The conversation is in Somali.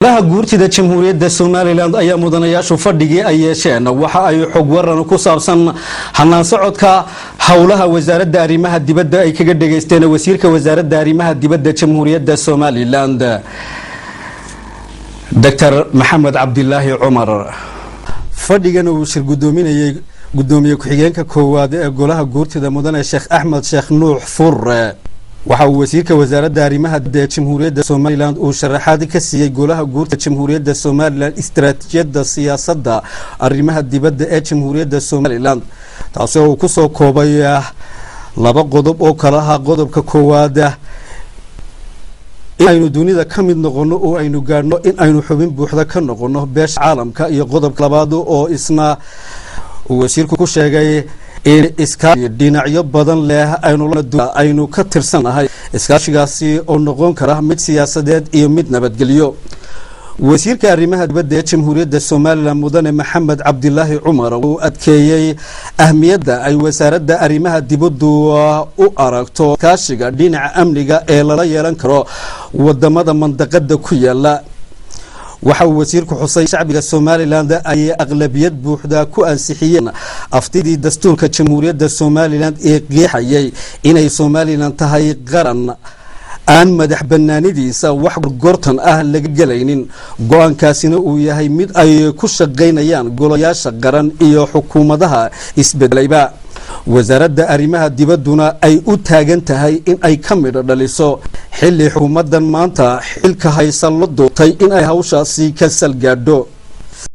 Golaha Guurtida Jamhuuriyadda Somaliland ayaa mudanayaashu fadhigii ay yeesheen waxa ay xog waran ku saabsan hanaan socodka hawlaha Wasaaradda Arrimaha Dibadda ay kaga dhageysteen Wasiirka Wasaaradda Arrimaha Dibadda Jamhuuriyadda Somaliland Dr. Maxamed Cabdillaahi Cumar fadhigan uu shir gudoomiye ku-xigeenka koowaad ee Golaha Guurtida mudane Sheekh Axmed Sheekh Nuux Fur waxa uu Wasiirka Wasaaradda Arrimaha Dibadda Jamhuuriyadda Somaliland uu sharaxaad ka siiyay Golaha Guurtida Jamhuuriyadda Somaliland istiraatiijiyadda siyaasadda arrimaha dibadda ee Jamhuuriyadda Somaliland taasoo uu ku soo koobay laba qodob oo kala ah qodobka koowaad in aynu dunida ka mid noqono oo aynu gaarno in aynu xubin buuxda ka noqono beesha caalamka iyo qodobka labaad oo isna wasiirku ku sheegay in iskaashi dhinacyo badan leh aynu ka tirsanahay iskaashigaasi oo noqon kara mid siyaasadeed iyo mid nabadgelyo Wasiirka Arrimaha Dibadda ee Jamhuuriyadda Somaliland mudane Maxamed Cabdillaahi Cumar uu adkeeyay ahmiyadda ay Wasaaradda Arrimaha Dibaddu u aragto iskaashiga dhinaca amniga ee lala yeelan karo wadamada mandaqada ku yaala waxa uu wasiirku xusay shacbiga Somaliland ay aqlabiyad buuxda ku ansixiyeen aftidii dastuurka Jamhuuriyadda Somaliland ee qeexayay inay Somaliland tahay qaran aan madax banaanidiisa wax gortan ah laga galaynin go'aankaasina uu yahay mid ay ku shaqeynayaan golayaasha qaran iyo xukuumadaha isbedelayba Wasaaradda Arrimaha Dibadduna ay u taagan tahay in ay ka mid dhaliso xilli xukuumadan maanta xilka haysan la doortay in ay hawshaasi ka salgaadho